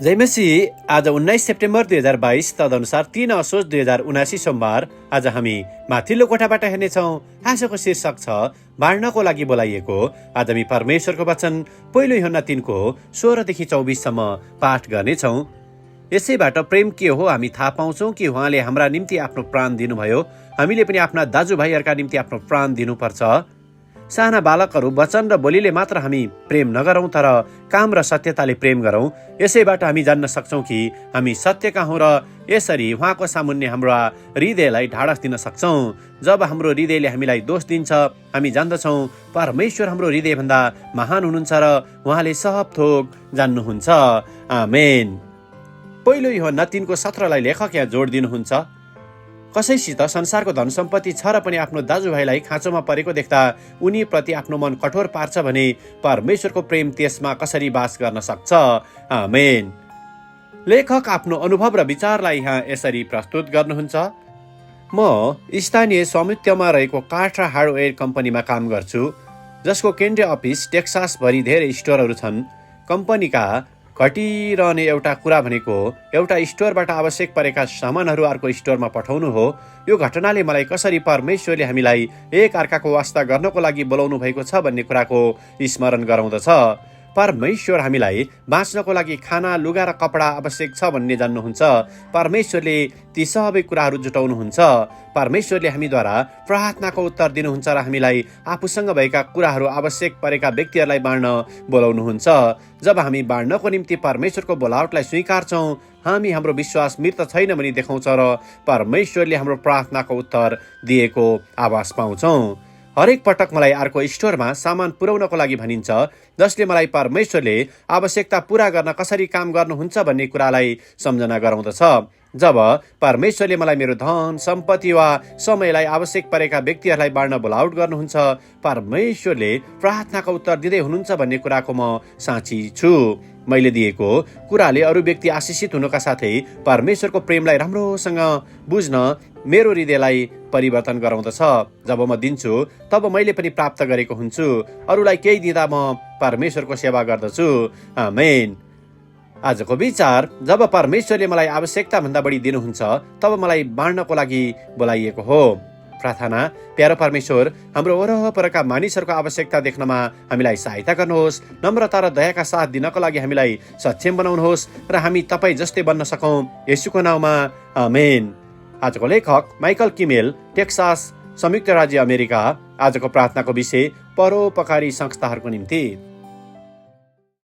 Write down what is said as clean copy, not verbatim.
जय मसीह। आज 19 सेप्टेम्बर 2022 तदनुसार 3 असोज 2079 सोमबार। आज हामी माथिल्लो कोठाबाट हेर्नेछौँ। आजको शीर्षक छ बाँड्नको लागि बोलाइएको। आज हामी परमेश्वरको वचन पहिलो यूहन्ना 3को 16देखि 24सम्म पाठ गर्नेछौँ। यसैबाट प्रेम के हो हामी थाहा पाउँछौँ कि उहाँले हाम्रा निम्ति आफ्नो प्राण दिनुभयो। हामीले पनि आफ्ना दाजुभाइहरूका निम्ति आफ्नो प्राण दिनुपर्छ। साना बालकहरू वचन र बोलीले मात्र हामी प्रेम नगरौँ, तर काम र सत्यताले प्रेम गरौँ। यसैबाट हामी जान्न सक्छौँ कि हामी सत्यका हौँ र यसरी उहाँको सामुन्ने हाम्रो हृदयलाई ढाडस दिन सक्छौँ। जब हाम्रो हृदयले हामीलाई दोष दिन्छ, हामी जान्दछौँ परमेश्वर हाम्रो हृदयभन्दा महान हुनुहुन्छ र उहाँले सब थोक जान्नुहुन्छ। आमेन। पहिलो यूहन्ना 3:17लाई लेखक यहाँ जोड दिनुहुन्छ। कसैसित संसारको धन सम्पत्ति छ र पनि आफ्नो दाजुभाइलाई खाँचोमा परेको देख्दा उनीप्रति आफ्नो मन कठोर पार्छ भने परमेश्वरको प्रेम त्यसमा कसरी बास गर्न सक्छ? आमेन। लेखक आफ्नो अनुभव र विचारलाई यहाँ यसरी प्रस्तुत गर्नुहुन्छ। म स्थानीय स्वामित्वमा रहेको काठ र हार्डवेयर कम्पनीमा काम गर्छु, जसको केन्द्रीय अफिस टेक्सासभरि धेरै स्टोरहरू छन्। कम्पनीका घटिरहने एउटा कुरा भनेको एउटा स्टोरबाट आवश्यक परेका सामानहरू अर्को स्टोरमा पठाउनु हो। यो घटनाले मलाई कसरी परमेश्वरले हामीलाई एक अर्काको वास्ता गर्नको लागि बोलाउनु भएको छ भन्ने कुराको स्मरण गराउँदछ। परमेश्वर हामीलाई बाँच्नको लागि खाना, लुगा र कपडा आवश्यक छ भन्ने जान्नुहुन्छ। परमेश्वरले ती सबै कुराहरू जुटाउनुहुन्छ। परमेश्वरले हामीद्वारा प्रार्थनाको उत्तर दिनुहुन्छ र हामीलाई आफूसँग भएका कुराहरू आवश्यक परेका व्यक्तिहरूलाई बाँड्न बोलाउनुहुन्छ। जब हामी बाँड्नको निम्ति परमेश्वरको बोलावटलाई स्वीकार्छौँ, हामी हाम्रो विश्वास मृत छैन भनी देखाउँछ र परमेश्वरले हाम्रो प्रार्थनाको उत्तर दिएको आभास पाउँछौँ। हरेक पटक मलाई अर्को स्टोरमा सामान पुर्याउनको लागि भनिन्छ, जसले मलाई परमेश्वरले आवश्यकता पूरा गर्न कसरी काम गर्नुहुन्छ भन्ने कुरालाई सम्झना गराउँदछ। जब परमेश्वरले मलाई मेरो धन, सम्पत्ति वा समयलाई आवश्यक परेका व्यक्तिहरूलाई बाँड्न बोलावट गर्नुहुन्छ, परमेश्वरले प्रार्थनाको उत्तर दिँदै हुनुहुन्छ भन्ने कुराको म साँची छु। मैले दिएको कुराले अरू व्यक्ति आशिषित हुनुका साथै परमेश्वरको प्रेमलाई राम्रोसँग बुझ्न मेरो हृदयलाई परिवर्तन गराउँदछ। जब म दिन्छु, तब मैले पनि प्राप्त गरेको हुन्छु। अरूलाई केही दिँदा म परमेश्वरको सेवा गर्दछु। आमेन। आजको विचार, जब परमेश्वरले मलाई आवश्यकताभन्दा बढी दिनुहुन्छ, तब मलाई बाँड्नको लागि बोलाइएको हो। प्रार्थना। प्यारो परमेश्वर, हाम्रो वरपरका मानिसहरूको आवश्यकता देख्नमा हामीलाई सहायता गर्नुहोस्। नम्रता र दयाका साथ दिनको लागि हामीलाई सक्षम बनाउनुहोस् र हामी तपाईँ जस्तै बन्न सकौँ। येशूको नाउँमा आमेन। आजको लेखक माइकल किमेल, टेक्सास, संयुक्त राज्य अमेरिका। आजको प्रार्थनाको विषय परोपकारी संस्थाहरूको निम्ति।